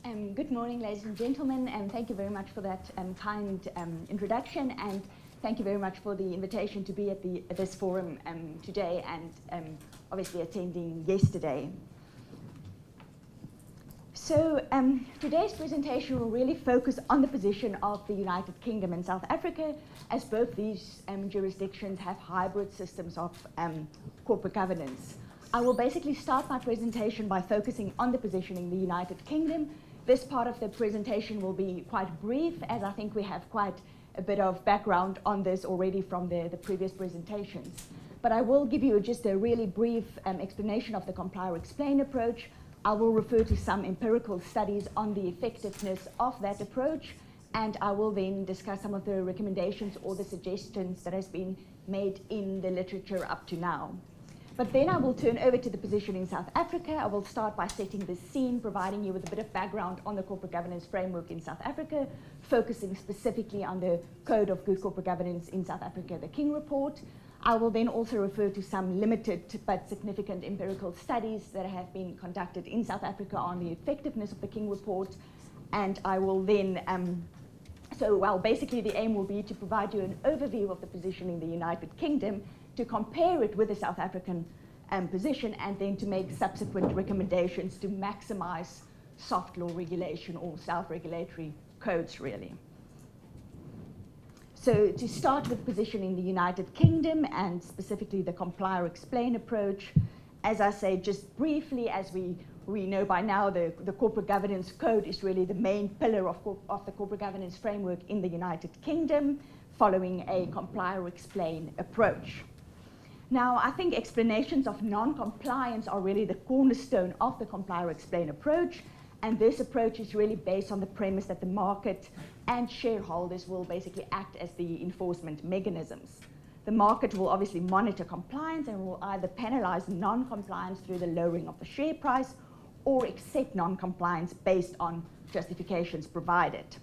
Good morning, ladies and gentlemen, and thank you very much for that kind introduction, and thank you very much for the invitation to be at this forum today and obviously attending yesterday. So today's presentation will really focus on the position of the United Kingdom and South Africa, as both these jurisdictions have hybrid systems of corporate governance. I will basically start my presentation by focusing on the position in the United Kingdom. This part of the presentation will be quite brief, as I think we have quite a bit of background on this already from the previous presentations. But I will give you just a really brief explanation of the comply or explain approach. I will refer to some empirical studies on the effectiveness of that approach, and I will then discuss some of the recommendations or the suggestions that has been made in the literature up to now. But then I will turn over to the position in South Africa. I will start by setting the scene, providing you with a bit of background on the corporate governance framework in South Africa, focusing specifically on the Code of Good Corporate Governance in South Africa, the King Report. I will then also refer to some limited but significant empirical studies that have been conducted in South Africa on the effectiveness of the King Report. And I will then, basically the aim will be to provide you an overview of the position in the United Kingdom, to compare it with the South African position, and then to make subsequent recommendations to maximize soft law regulation or self-regulatory codes, really. So to start with position in the United Kingdom, and specifically the comply or explain approach, as I say, just briefly, as we know by now, the corporate governance code is really the main pillar of the corporate governance framework in the United Kingdom, following a comply or explain approach. Now, I think explanations of non-compliance are really the cornerstone of the comply or explain approach, and this approach is really based on the premise that the market and shareholders will basically act as the enforcement mechanisms. The market will obviously monitor compliance and will either penalize non-compliance through the lowering of the share price or accept non-compliance based on justifications provided.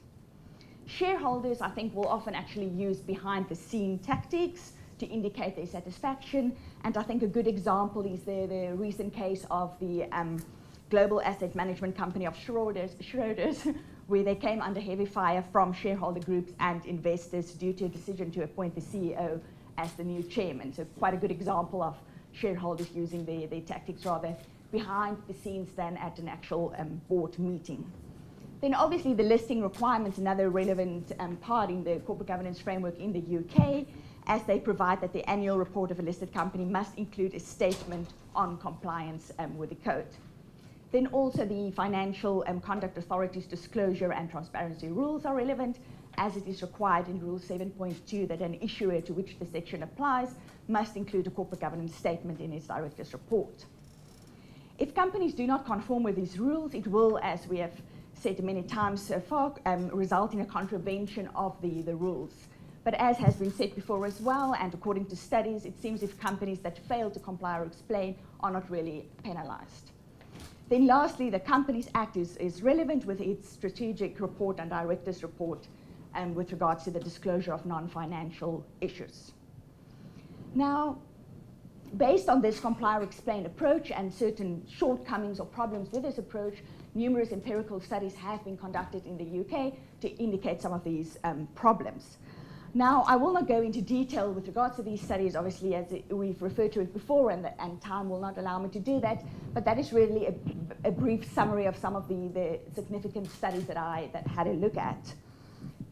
Shareholders, I think, will often actually use behind-the-scene tactics to indicate their satisfaction, and I think a good example is the recent case of the global asset management company of Schroders, where they came under heavy fire from shareholder groups and investors due to a decision to appoint the CEO as the new chairman. So quite a good example of shareholders using their tactics rather behind the scenes than at an actual board meeting. Then obviously the listing requirements, another relevant part in the corporate governance framework in the UK, as they provide that the annual report of a listed company must include a statement on compliance with the code. Then also the Financial Conduct Authority's disclosure and transparency rules are relevant, as it is required in Rule 7.2 that an issuer to which the section applies must include a corporate governance statement in its director's report. If companies do not conform with these rules, it will, as we have said many times so far, result in a contravention of the rules. But as has been said before as well, and according to studies, it seems if companies that fail to comply or explain are not really penalized. Then lastly, the Companies Act is relevant with its strategic report and director's report with regards to the disclosure of non-financial issues. Now, based on this comply or explain approach and certain shortcomings or problems with this approach, numerous empirical studies have been conducted in the UK to indicate some of these problems. Now, I will not go into detail with regards to these studies, obviously, as we've referred to it before, and time will not allow me to do that, but that is really a brief summary of some of the significant studies that had a look at.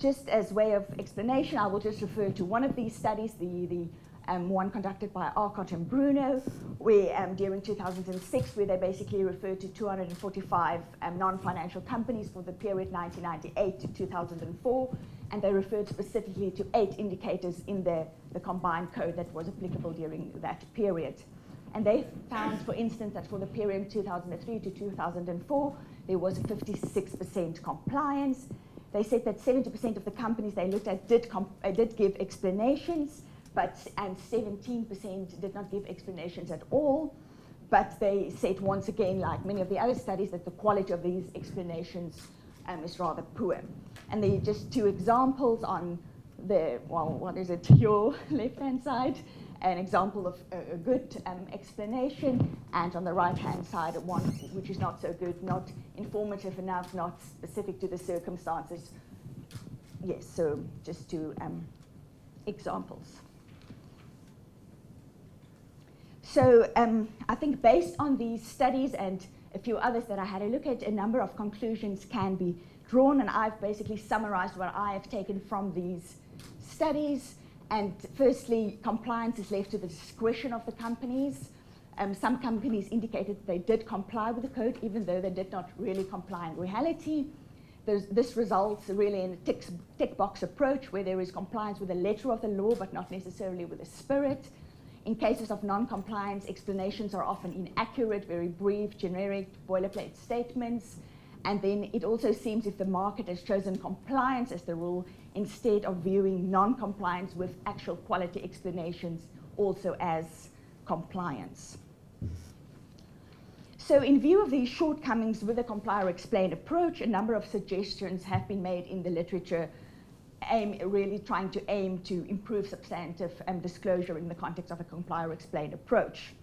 Just as way of explanation, I will just refer to one of these studies, the one conducted by Arcott and Bruno, where during 2006, where they basically referred to 245 non-financial companies for the period 1998 to 2004, and they referred specifically to 8 indicators in the combined code that was applicable during that period. And they found, for instance, that for the period 2003 to 2004, there was 56% compliance. They said that 70% of the companies they looked at did give explanations, and 17% did not give explanations at all. But they said, once again, like many of the other studies, that the quality of these explanations is rather poor. And there are just 2 examples on your left-hand side, an example of a good explanation, and on the right-hand side, one which is not so good, not informative enough, not specific to the circumstances. Yes, so just two examples. So I think based on these studies and a few others that I had a look at, a number of conclusions can be drawn, and I've basically summarized what I have taken from these studies. And firstly, compliance is left to the discretion of the companies. Some companies indicated they did comply with the code, even though they did not really comply in reality. This results really in a tick box approach, where there is compliance with the letter of the law, but not necessarily with the spirit. In cases of non-compliance, explanations are often inaccurate, very brief, generic, boilerplate statements. And then it also seems if the market has chosen compliance as the rule, instead of viewing non-compliance with actual quality explanations also as compliance. So in view of these shortcomings with the comply or explain approach, a number of suggestions have been made in the literature really trying to aim to improve substantive disclosure in the context of a comply or explain approach.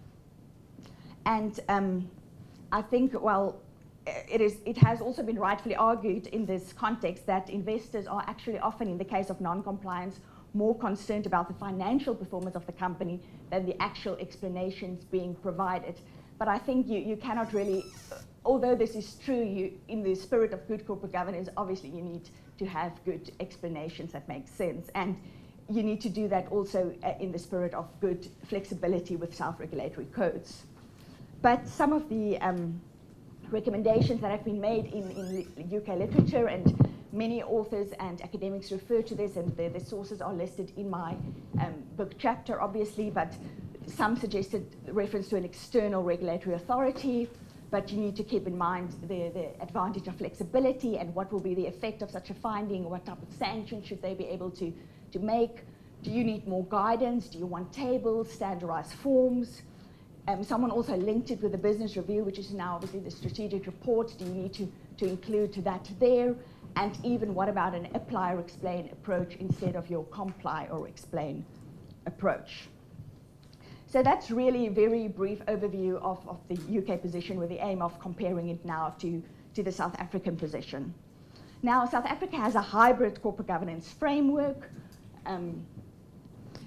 And I think, well, it has also been rightfully argued in this context that investors are actually often, in the case of non-compliance, more concerned about the financial performance of the company than the actual explanations being provided. But I think you cannot really, although this is true, in the spirit of good corporate governance, obviously you need to have good explanations that make sense. And you need to do that also in the spirit of good flexibility with self-regulatory codes. But some of the recommendations that have been made in UK literature, and many authors and academics refer to this, and the sources are listed in my book chapter, obviously, but some suggested reference to an external regulatory authority, but you need to keep in mind the advantage of flexibility and what will be the effect of such a finding, what type of sanctions should they be able to make. Do you need more guidance? Do you want tables, standardized forms? Someone also linked it with the business review, which is now obviously the strategic report. Do you need to include that there? And even what about an apply or explain approach instead of your comply or explain approach? So that's really a very brief overview of the UK position with the aim of comparing it now to the South African position. Now, South Africa has a hybrid corporate governance framework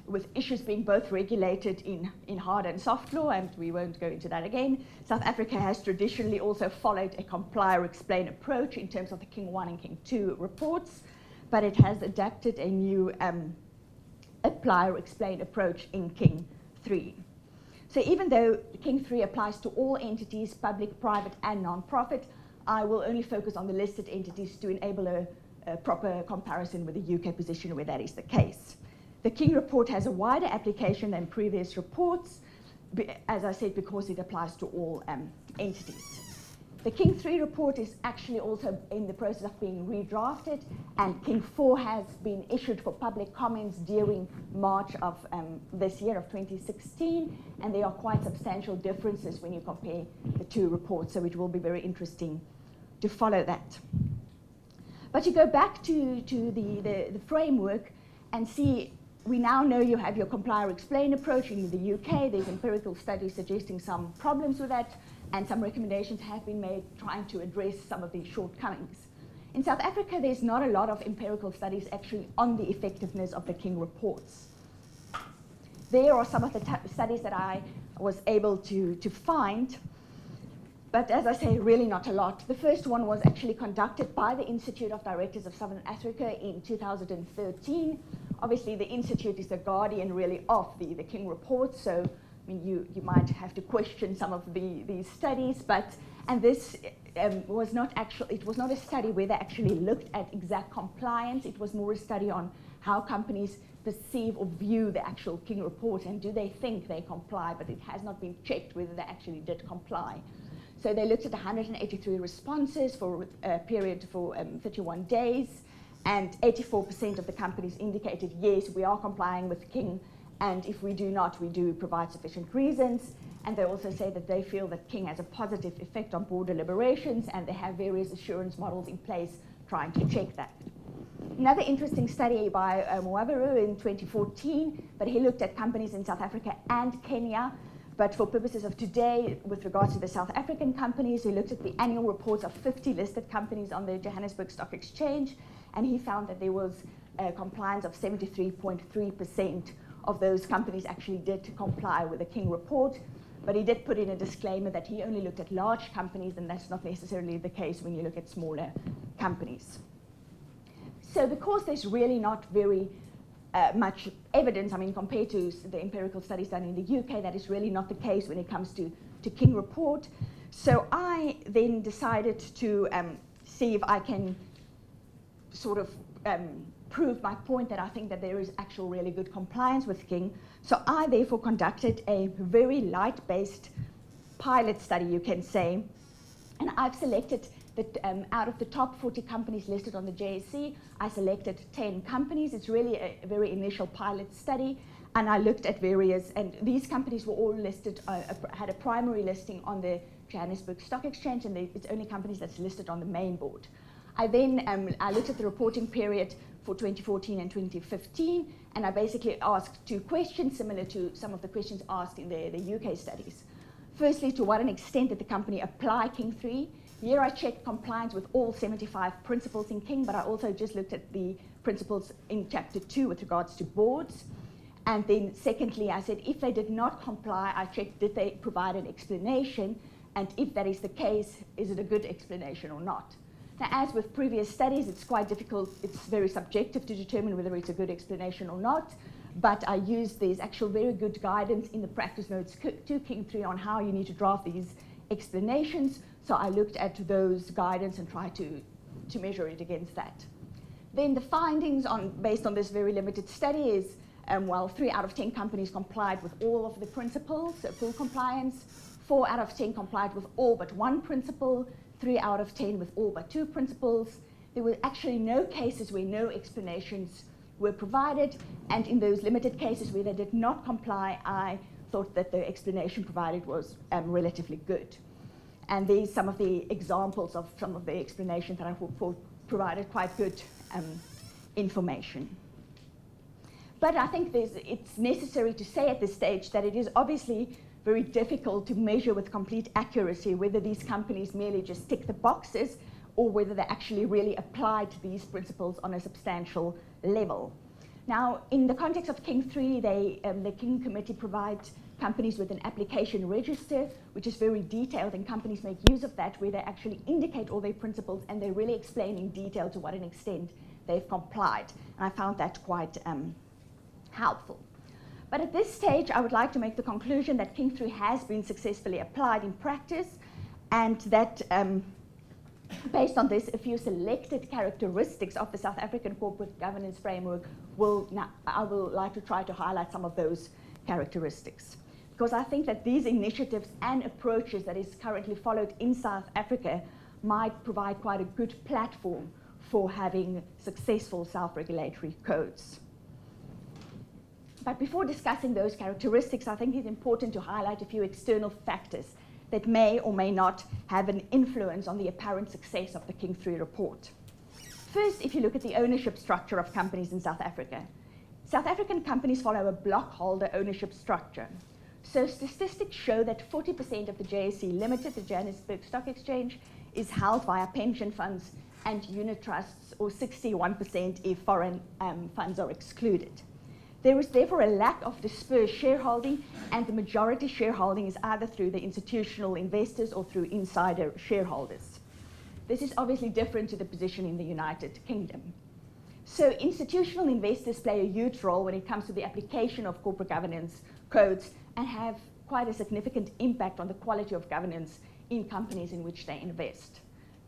with issues being both regulated in hard and soft law, and we won't go into that again. South Africa has traditionally also followed a comply or explain approach in terms of the King 1 and King 2 reports, but it has adapted a new apply or explain approach in King 3. So even though King 3 applies to all entities, public, private, and non-profit, I will only focus on the listed entities to enable a proper comparison with the UK position where that is the case. The King report has a wider application than previous reports, as I said, because it applies to all entities. The King 3 report is actually also in the process of being redrafted, and King 4 has been issued for public comments during March of this year of 2016, and there are quite substantial differences when you compare the two reports, so it will be very interesting to follow that. But you go back to the framework and see, we now know you have your comply or explain approach in the UK. There's empirical studies suggesting some problems with that, and some recommendations have been made trying to address some of these shortcomings. In South Africa, there's not a lot of empirical studies actually on the effectiveness of the King reports. There are some of the studies that I was able to find, but as I say, really not a lot. The first one was actually conducted by the Institute of Directors of Southern Africa in 2013. Obviously, the Institute is the guardian really of the King report, so I mean, you might have to question some of these studies, and this was not a study where they actually looked at exact compliance. It was more a study on how companies perceive or view the actual King report, and do they think they comply, but it has not been checked whether they actually did comply. So they looked at 183 responses for a period for 31 days, and 84% of the companies indicated, yes, we are complying with King, and if we do not, we do provide sufficient reasons. And they also say that they feel that King has a positive effect on board deliberations, and they have various assurance models in place trying to check that. another interesting study by Mwabaru in 2014, but he looked at companies in South Africa and Kenya. But for purposes of today, with regards to the South African companies, he looked at the annual reports of 50 listed companies on the Johannesburg Stock Exchange, and he found that there was compliance of 73.3% of those companies actually did comply with the King report. But he did put in a disclaimer that he only looked at large companies, and that's not necessarily the case when you look at smaller companies. So because there's really not very much evidence, I mean, compared to the empirical studies done in the UK, that is really not the case when it comes to King report. So I then decided to see if I can sort of prove my point that I think that there is actual really good compliance with King. So I therefore conducted a very light-based pilot study, you can say, and I've selected that out of the top 40 companies listed on the JSE, I selected 10 companies. It's really a very initial pilot study, and I looked at various, and these companies were all listed, had a primary listing on the Johannesburg Stock Exchange, and it's only companies that's listed on the main board. I then I looked at the reporting period for 2014 and 2015, and I basically asked 2 questions similar to some of the questions asked in the UK studies. Firstly, to what an extent did the company apply King 3? Here I checked compliance with all 75 principles in King, but I also just looked at the principles in Chapter 2 with regards to boards. And then secondly, I said if they did not comply, I checked did they provide an explanation, and if that is the case, is it a good explanation or not? Now, as with previous studies, it's quite difficult, it's very subjective to determine whether it's a good explanation or not, but I used these actual very good guidance in the practice notes to King 3 on how you need to draft these explanations. So I looked at those guidance and tried to measure it against that. Then the findings based on this very limited study is, while 3 out of 10 companies complied with all of the principles, so full compliance, 4 out of 10 complied with all but 1 principle, 3 out of 10 with all but 2 principles. There were actually no cases where no explanations were provided, and in those limited cases where they did not comply, I thought that the explanation provided was relatively good. And these some of the examples of some of the explanations that I thought provided quite good information. But I think it's necessary to say at this stage that it is obviously very difficult to measure with complete accuracy whether these companies merely just tick the boxes or whether they actually really applied these principles on a substantial level. Now, in the context of King 3, the King Committee provides companies with an application register, which is very detailed, and companies make use of that, where they actually indicate all their principles and they really explain in detail to what an extent they've complied. And I found that quite helpful. But at this stage, I would like to make the conclusion that King 3 has been successfully applied in practice, and that based on this, a few selected characteristics of the South African corporate governance framework I will like to try to highlight some of those characteristics. Because I think that these initiatives and approaches that is currently followed in South Africa might provide quite a good platform for having successful self-regulatory codes. But before discussing those characteristics, I think it's important to highlight a few external factors that may or may not have an influence on the apparent success of the King 3 report. First, if you look at the ownership structure of companies in South Africa, South African companies follow a blockholder ownership structure. So statistics show that 40% of the JSE Limited, the Johannesburg Stock Exchange, is held via pension funds and unit trusts, or 61% if foreign funds are excluded. There is therefore a lack of dispersed shareholding, and the majority shareholding is either through the institutional investors or through insider shareholders. This is obviously different to the position in the United Kingdom. So institutional investors play a huge role when it comes to the application of corporate governance codes and have quite a significant impact on the quality of governance in companies in which they invest.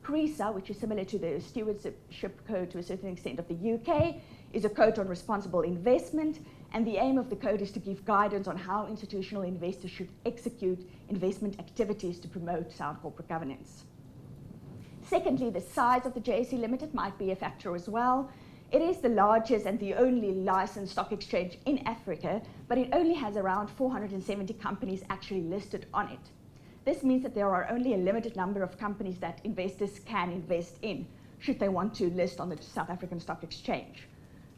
CRESA, which is similar to the Stewardship Code to a certain extent of the UK, is a code on responsible investment, and the aim of the code is to give guidance on how institutional investors should execute investment activities to promote sound corporate governance. Secondly, the size of the JSE Limited might be a factor as well. It is the largest and the only licensed stock exchange in Africa, but it only has around 470 companies actually listed on it. This means that there are only a limited number of companies that investors can invest in, should they want to list on the South African Stock Exchange.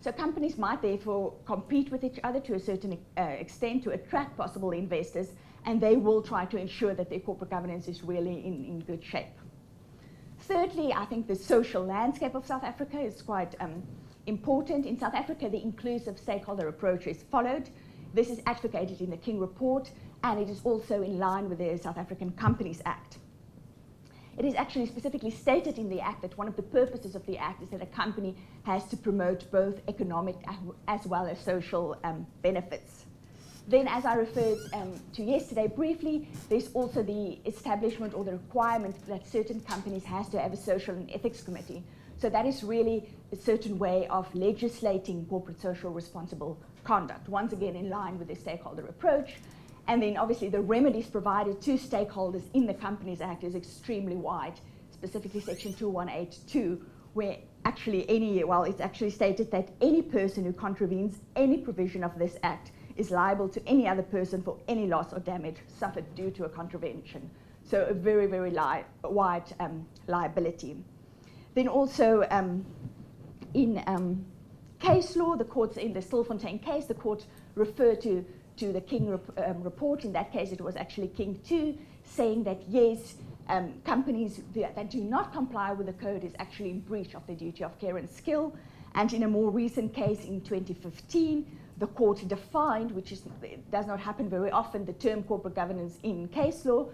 So companies might therefore compete with each other to a certain extent to attract possible investors, and they will try to ensure that their corporate governance is really in good shape. Thirdly, I think the social landscape of South Africa is quite important. In South Africa, the inclusive stakeholder approach is followed. This is advocated in the King Report, and it is also in line with the South African Companies Act. It is actually specifically stated in the Act that one of the purposes of the Act is that a company has to promote both economic as well as social benefits. Then, as I referred to yesterday briefly, there's also the establishment or the requirement that certain companies has to have a social and ethics committee. So that is really a certain way of legislating corporate social responsible conduct, once again in line with the stakeholder approach. And then obviously the remedies provided to stakeholders in the Companies Act is extremely wide, specifically section 2182, where actually it's actually stated that any person who contravenes any provision of this act is liable to any other person for any loss or damage suffered due to a contravention. So a very, very wide liability. Then also in case law, the courts in the Stilfontein case, the court referred to the King report. In that case, it was actually King 2, saying that yes, companies that do not comply with the code is actually in breach of their duty of care and skill. And in a more recent case in 2015, the court defined, which does not happen very often, the term corporate governance in case law,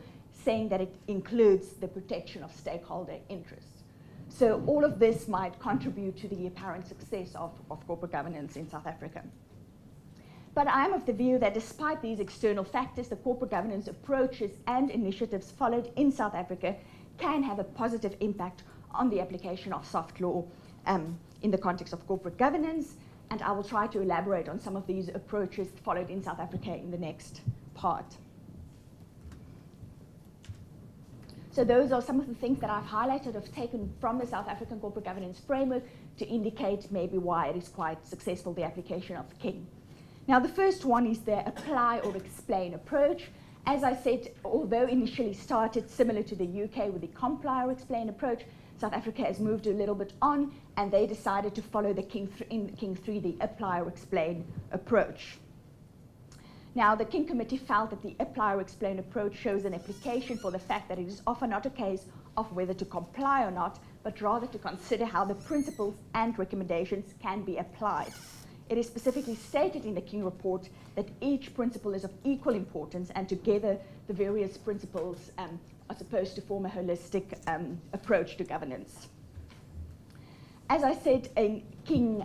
saying that it includes the protection of stakeholder interests. So all of this might contribute to the apparent success of corporate governance in South Africa. But I am of the view that despite these external factors, the corporate governance approaches and initiatives followed in South Africa can have a positive impact on the application of soft law in the context of corporate governance. And I will try to elaborate on some of these approaches followed in South Africa in the next part. So those are some of the things that I've highlighted, I've taken from the South African corporate governance framework to indicate maybe why it is quite successful, the application of the King. Now, the first one is the apply or explain approach. As I said, although initially started similar to the UK with the comply or explain approach, South Africa has moved a little bit on, and they decided to follow the King 3, the apply or explain approach. Now, the King Committee felt that the apply or explain approach shows an application for the fact that it is often not a case of whether to comply or not, but rather to consider how the principles and recommendations can be applied. It is specifically stated in the King Report that each principle is of equal importance, and together the various principles are supposed to form a holistic approach to governance. As I said, in King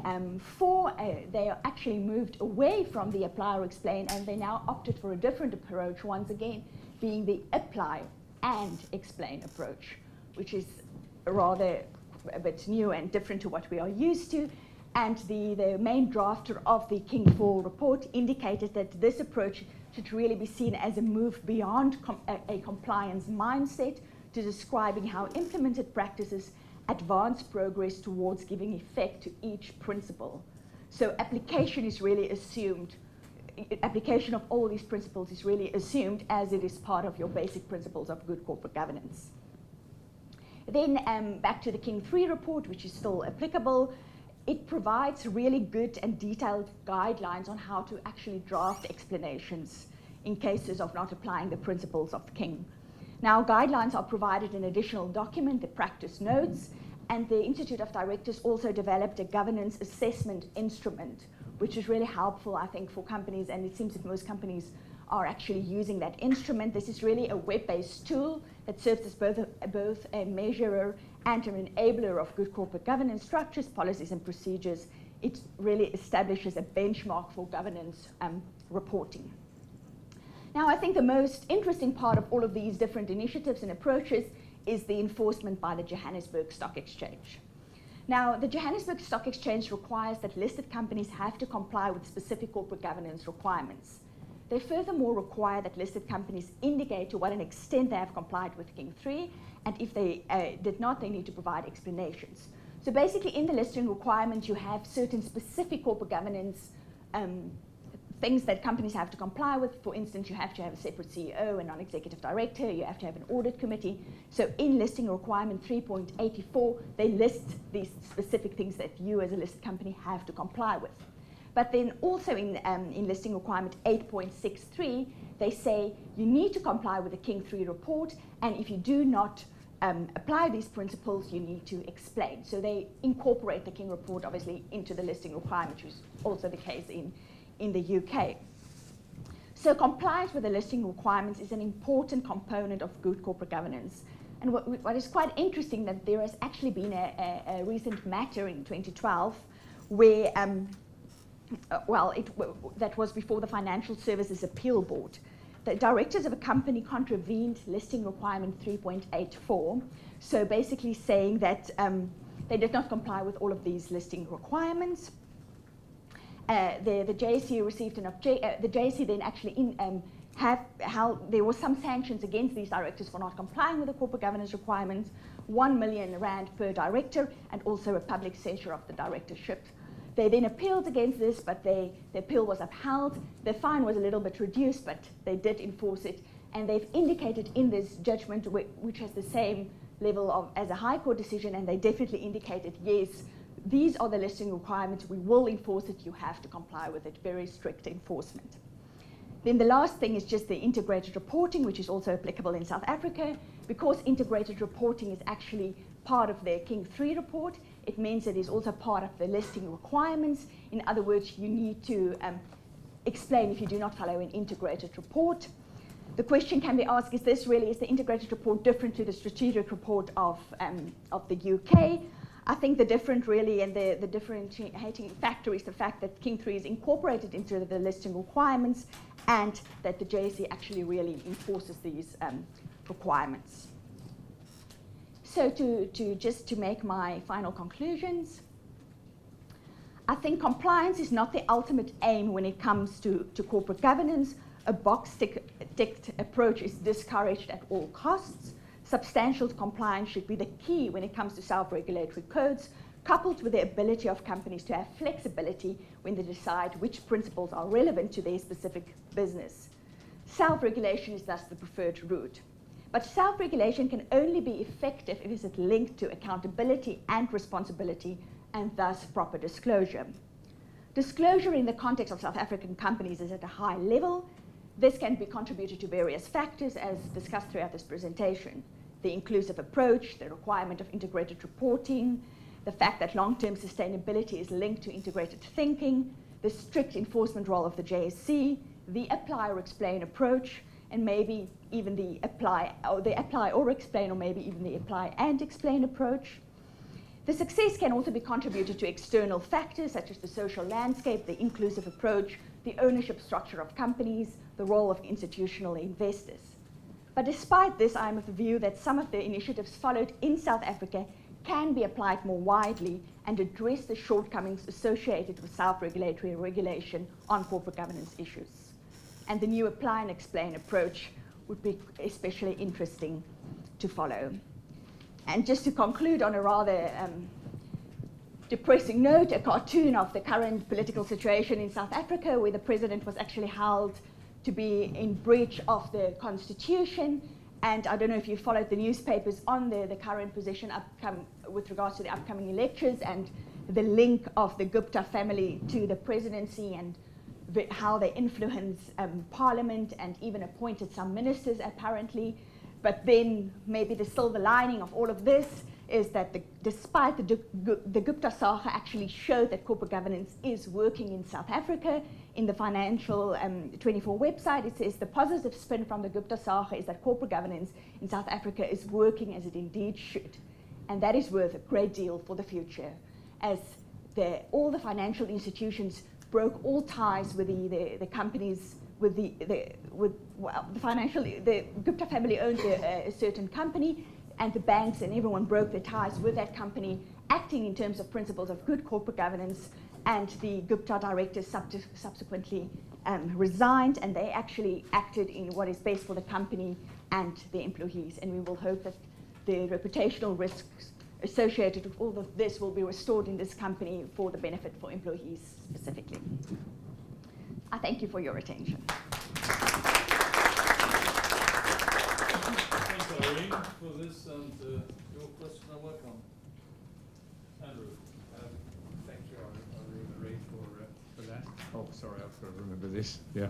4, they are actually moved away from the apply or explain, and they now opted for a different approach, once again being the apply and explain approach, which is rather a bit new and different to what we are used to. And the main drafter of the King 4 report indicated that this approach should really be seen as a move beyond a compliance mindset to describing how implemented practices advance progress towards giving effect to each principle. So application is really assumed, application of all these principles is really assumed as it is part of your basic principles of good corporate governance. Then back to the King 3 report, which is still applicable. It provides really good and detailed guidelines on how to actually draft explanations in cases of not applying the principles of the King. Now, guidelines are provided in an additional document, the practice notes, and the Institute of Directors also developed a governance assessment instrument, which is really helpful, I think, for companies, and it seems that most companies are actually using that instrument. This is really a web-based tool that serves as both a measurer and an enabler of good corporate governance structures, policies, and procedures. It really establishes a benchmark for governance reporting. Now, I think the most interesting part of all of these different initiatives and approaches is the enforcement by the Johannesburg Stock Exchange. Now, the Johannesburg Stock Exchange requires that listed companies have to comply with specific corporate governance requirements. They furthermore require that listed companies indicate to what an extent they have complied with King 3, and if they did not, they need to provide explanations. So basically, in the listing requirements, you have certain specific corporate governance things that companies have to comply with. For instance, you have to have a separate CEO and non-executive director. You have to have an audit committee. So in listing requirement 3.84, they list these specific things that you as a listed company have to comply with. But then also in listing requirement 8.63, they say you need to comply with the King 3 report, and if you do not apply these principles, you need to explain. So they incorporate the King report, obviously, into the listing requirement, which is also the case in the UK. So compliance with the listing requirements is an important component of good corporate governance. And what is quite interesting, that there has actually been a recent matter in 2012 where, that was before the Financial Services Appeal Board. The directors of a company contravened listing requirement 3.84, so basically saying that they did not comply with all of these listing requirements. The JSE received an the JSE then actually there were some sanctions against these directors for not complying with the corporate governance requirements, 1 million rand per director, and also a public censure of the directorship. They then appealed against this, but the appeal was upheld. The fine was a little bit reduced, but they did enforce it. And they've indicated in this judgment, which has the same level as a High Court decision, and they definitely indicated, yes, these are the listing requirements, we will enforce it, you have to comply with it, very strict enforcement. Then the last thing is just the integrated reporting, which is also applicable in South Africa. Because integrated reporting is actually part of their King 3 report, it means it is also part of the listing requirements. In other words, you need to explain if you do not follow an integrated report. The question can be asked, is the integrated report different to the strategic report of the UK? I think the different really, and the differentiating factor is the fact that King 3 is incorporated into the listing requirements, and that the JSE actually really enforces these requirements. So to make my final conclusions, I think compliance is not the ultimate aim when it comes to corporate governance. A box-ticked approach is discouraged at all costs. Substantial compliance should be the key when it comes to self-regulatory codes, coupled with the ability of companies to have flexibility when they decide which principles are relevant to their specific business. Self-regulation is thus the preferred route. But self-regulation can only be effective if it is linked to accountability and responsibility, and thus proper disclosure. Disclosure in the context of South African companies is at a high level. This can be contributed to various factors, as discussed throughout this presentation. The inclusive approach, the requirement of integrated reporting, the fact that long-term sustainability is linked to integrated thinking, the strict enforcement role of the JSE, the apply or explain approach, and maybe even the apply or explain, or maybe even the apply and explain approach. The success can also be contributed to external factors such as the social landscape, the inclusive approach, the ownership structure of companies, the role of institutional investors. But despite this, I am of the view that some of the initiatives followed in South Africa can be applied more widely and address the shortcomings associated with self-regulatory regulation on corporate governance issues. And the new apply and explain approach would be especially interesting to follow. And just to conclude on a rather depressing note, a cartoon of the current political situation in South Africa, where the president was actually held to be in breach of the constitution. And I don't know if you followed the newspapers on the current position with regards to the upcoming elections, and the link of the Gupta family to the presidency, and how they influence parliament and even appointed some ministers apparently. But then maybe the silver lining of all of this is that despite the Gupta saga actually showed that corporate governance is working in South Africa. In the Financial 24 website, it says the positive spin from the Gupta saga is that corporate governance in South Africa is working as it indeed should. And that is worth a great deal for the future, as all the financial institutions broke all ties with the companies, the Gupta family owned a certain company, and the banks and everyone broke their ties with that company, acting in terms of principles of good corporate governance, and the Gupta directors subsequently resigned, and they actually acted in what is best for the company and the employees. And we will hope that the reputational risks associated with all of this will be restored in this company for the benefit for employees specifically. I thank you for your attention. Thanks, Irene, for this, and your question are welcome. Andrew. Thank you, Irene, for that. Oh, sorry, I've got to remember this. Yeah.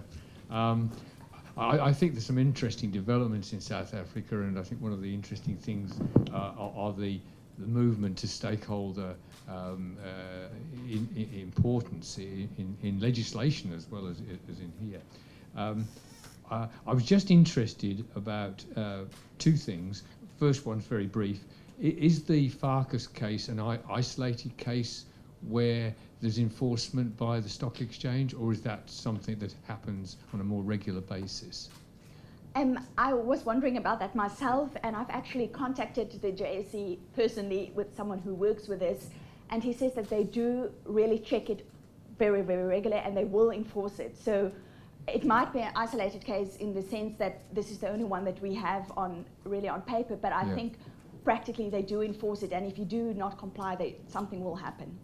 I think there's some interesting developments in South Africa, and I think one of the interesting things are the movement to stakeholder importance in legislation as well as in here. I was just interested about two things. First one's very brief. Is the Farkas case an isolated case where there's enforcement by the stock exchange, or is that something that happens on a more regular basis? I was wondering about that myself, and I've actually contacted the JSE personally with someone who works with this, and he says that they do really check it very, very regularly, and they will enforce it. So it might be an isolated case in the sense that this is the only one that we have on paper, but I think practically they do enforce it, and if you do not comply, something will happen.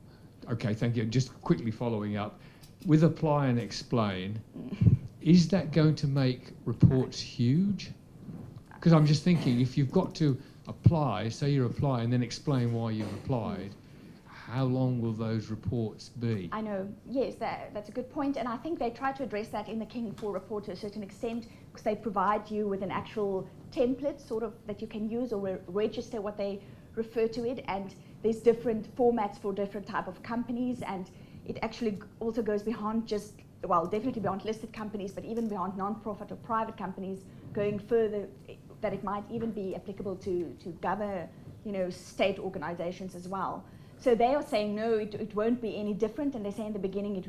Okay, thank you. Just quickly following up, with Apply and Explain, is that going to make reports huge? Because I'm just thinking, if you've got to apply, say you apply and then explain why you've applied, how long will those reports be? I know, yes, that's a good point, and I think they try to address that in the King IV report to a certain extent, because they provide you with an actual template sort of that you can use or register what they refer to it, and there's different formats for different type of companies, and it actually also goes beyond just, well, definitely beyond listed companies, but even beyond non-profit or private companies, going further, that it might even be applicable to govern, state organizations as well. So they are saying, no, it won't be any different, and they say in the beginning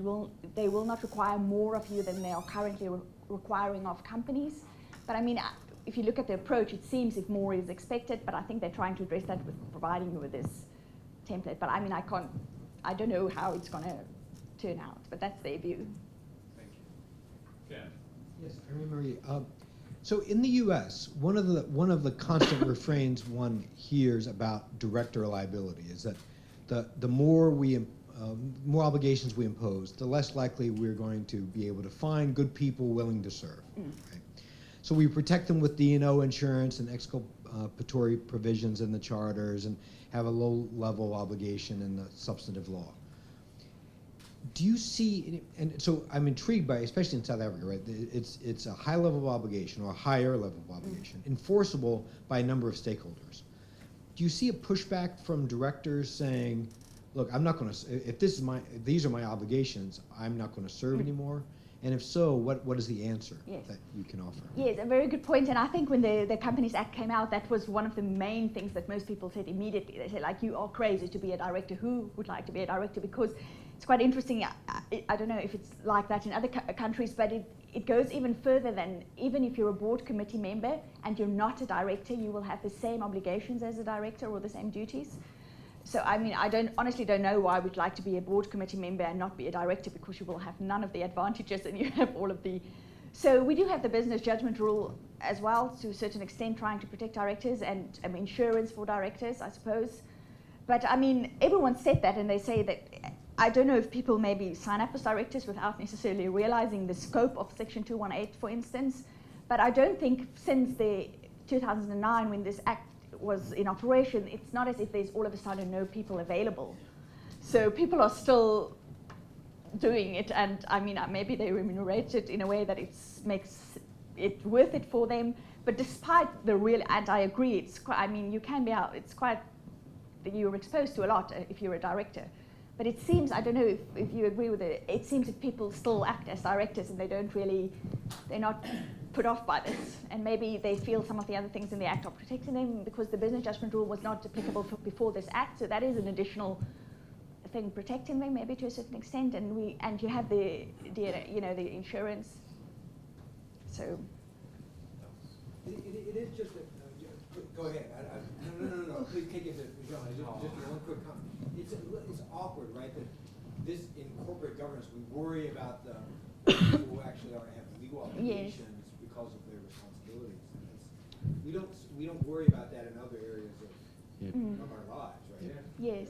they will not require more of you than they are currently requiring of companies. But I mean, if you look at the approach, it seems if more is expected, but I think they're trying to address that with providing you with this template. But I mean, I don't know how it's going to turn out, but that's their view. Thank you. Ken. Yes, Irene Marie. So in the U.S., one of the constant refrains one hears about director liability is that the more more obligations we impose, the less likely we're going to be able to find good people willing to serve. Right? So we protect them with D&O insurance and exculpatory provisions in the charters, and have a low-level obligation in the substantive law. Do you see, and so I'm intrigued by, especially in South Africa, right? It's a high level of obligation, or a higher level of obligation, enforceable by a number of stakeholders. Do you see a pushback from directors saying, look, I'm not going to, if these are my obligations, I'm not going to serve anymore? And if so, what is the answer that you can offer? Yes, a very good point. And I think when the Companies Act came out, that was one of the main things that most people said immediately. They said, like, you are crazy to be a director. Who would like to be a director? Because it's quite interesting. I don't know if it's like that in other countries, but it goes even further than, even if you're a board committee member and you're not a director, you will have the same obligations as a director or the same duties. So I mean, I honestly don't know why I would like to be a board committee member and not be a director, because you will have none of the advantages and you have all of the... So we do have the business judgment rule as well, to a certain extent, trying to protect directors and insurance for directors, I suppose. But I mean, everyone said that, and they say that, I don't know if people maybe sign up as directors without necessarily realizing the scope of Section 218, for instance. But I don't think since the 2009, when this act was in operation, it's not as if there's all of a sudden no people available. So people are still doing it, and I mean, maybe they remunerate it in a way that makes it worth it for them. But despite the real, and I agree, it's quite, I mean, you can be out, it's quite, you're exposed to a lot if you're a director. But it seems, I don't know if you agree with it, it seems that people still act as directors and they're not put off by this. And maybe they feel some of the other things in the act are protecting them because the business judgment rule was not applicable before this act. So that is an additional thing protecting them, maybe to a certain extent. And you have the insurance. So. It is just a, go ahead. No. Please take it to John. Just one quick comment. It's awkward, right? That this, in corporate governance, we worry about the people who actually have legal obligations because of their responsibilities. We don't worry about that in other areas of our lives, right? Yes.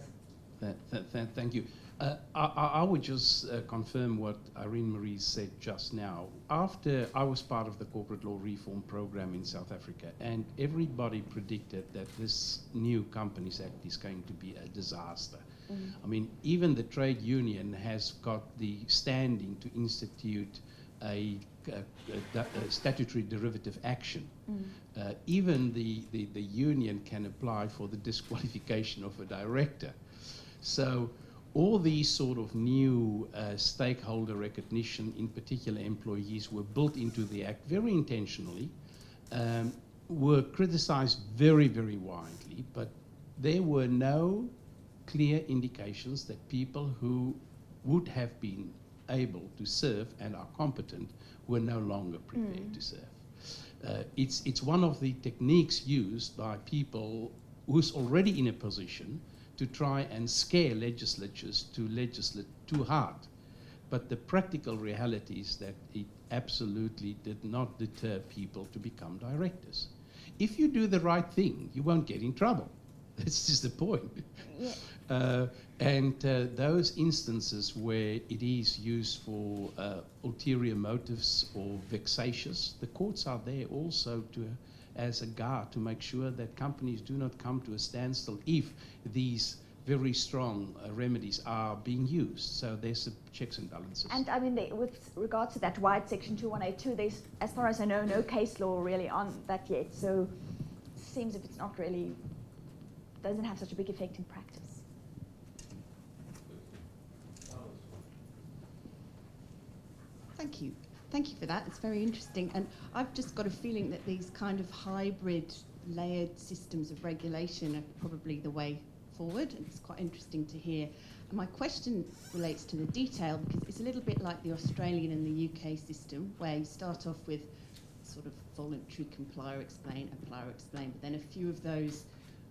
Thank you. I would just confirm what Irene Marie said just now. After I was part of the corporate law reform program in South Africa, and everybody predicted that this new Companies Act is going to be a disaster. I mean, even the trade union has got the standing to institute a statutory derivative action. Even the union can apply for the disqualification of a director. So all these sort of new stakeholder recognition, in particular employees, were built into the Act very intentionally, were criticized very, very widely, but there were no clear indications that people who would have been able to serve and are competent were no longer prepared to serve. It's one of the techniques used by people who's already in a position to try and scare legislatures to legislate too hard. But the practical reality is that it absolutely did not deter people to become directors. If you do the right thing, you won't get in trouble. That's just the point. Yeah. Those instances where it is used for ulterior motives or vexatious, the courts are there also as a guard to make sure that companies do not come to a standstill if these very strong remedies are being used. So there's checks and balances. And I mean, with regard to that wide Section 2182, there's, as far as I know, no case law really on that yet. So it seems if it's not really, doesn't have such a big effect in practice. Thank you. Thank you for that. It's very interesting. And I've just got a feeling that these kind of hybrid layered systems of regulation are probably the way forward. And it's quite interesting to hear. And my question relates to the detail, because it's a little bit like the Australian and the UK system, where you start off with sort of voluntary comply or explain, apply or explain, but then a few of those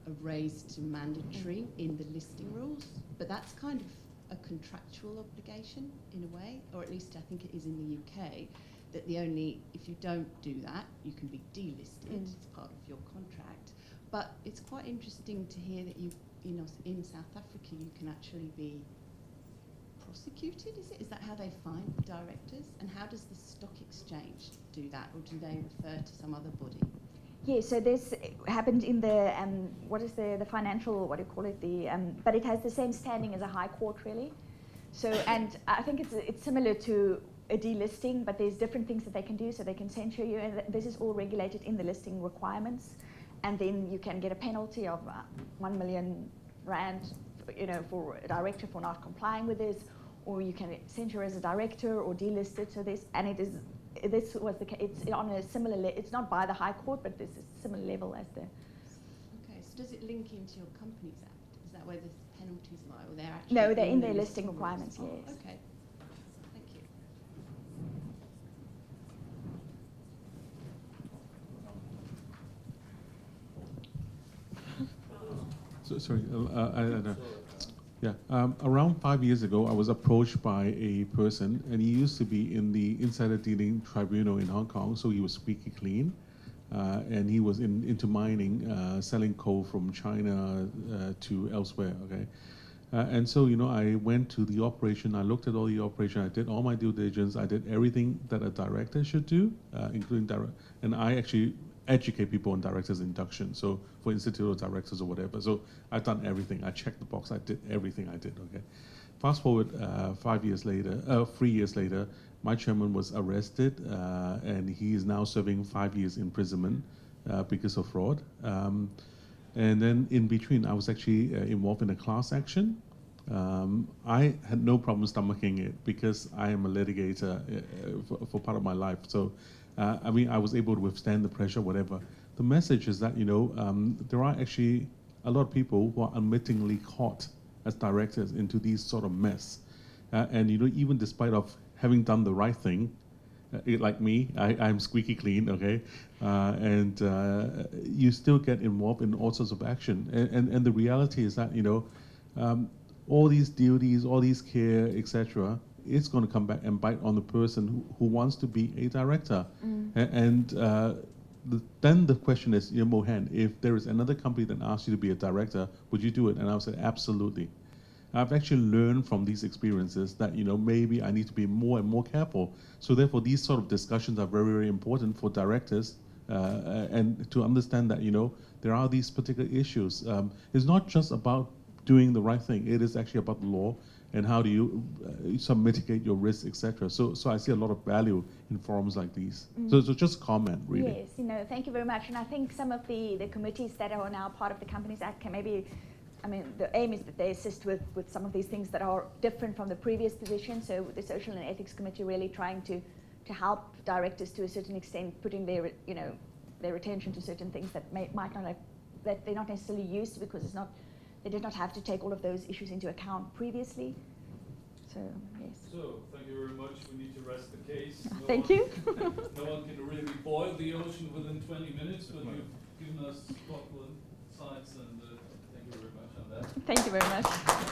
are raised to mandatory in the listing rules. But that's kind of a contractual obligation in a way, or at least I think it is in the UK, that if you don't do that, you can be delisted as part of your contract. But it's quite interesting to hear that in South Africa you can actually be prosecuted, is it? Is that how they find directors? And how does the stock exchange do that, or do they refer to some other body? Yeah, so this happened in the, what is the financial, what do you call it, but it has the same standing as a high court, really. So, and I think it's similar to a delisting, but there's different things that they can do. So they can censure you, and this is all regulated in the listing requirements. And then you can get a penalty of 1 million rand, for a director for not complying with this, or you can censure as a director or delisted. So this was the case. It's on a similar. It's not by the High Court, but this is similar level as the. Okay, so does it link into your Companies Act? Is that where the penalties lie, or they're actually? No, they're in their listing requirements. Oh, yes. okay. Thank you. So, sorry, yeah. Around 5 years ago, I was approached by a person, and he used to be in the insider dealing tribunal in Hong Kong, so he was squeaky clean, and he was into mining, selling coal from China to elsewhere. Okay, and so I went to the operation. I looked at all the operation. I did all my due diligence. I did everything that a director should do, including and I actually educate people on directors' induction, so for institutional directors or whatever. So I've done everything. I checked the box. I did everything I did. Okay. Fast forward 3 years later, my chairman was arrested, and he is now serving 5 years imprisonment because of fraud. And then in between, I was actually involved in a class action. I had no problem stomaching it because I am a litigator for part of my life. So. I was able to withstand the pressure, whatever. The message is that, there are actually a lot of people who are unwittingly caught as directors into these sort of mess. And, even despite of having done the right thing, like me, I'm squeaky clean, okay? And you still get involved in all sorts of action. And the reality is that, all these duties, all these care, etc., it's going to come back and bite on the person who wants to be a director. And then the question is, Mohan, if there is another company that asks you to be a director, would you do it? And I would say, absolutely. I've actually learned from these experiences that, you know, maybe I need to be more and more careful. So therefore, these sort of discussions are very, very important for directors and to understand that, you know, there are these particular issues. It's not just about doing the right thing. It is actually about the law and how do you mitigate your risks, etc. So I see a lot of value in forums like these. So just comment, really. Yes, you know, thank you very much. And I think some of the committees that are now part of the Companies Act can maybe, I mean, the aim is that they assist with some of these things that are different from the previous position. So the Social and Ethics Committee really trying to help directors to a certain extent, putting their, you know, their attention to certain things that might not have, that they're not necessarily used to, because it's not, they did not have to take all of those issues into account previously. So, yes. So, thank you very much. We need to rest the case. Thank you. No one can really boil the ocean within 20 minutes, but you've given us thoughtful insights, and thank you very much on that. Thank you very much.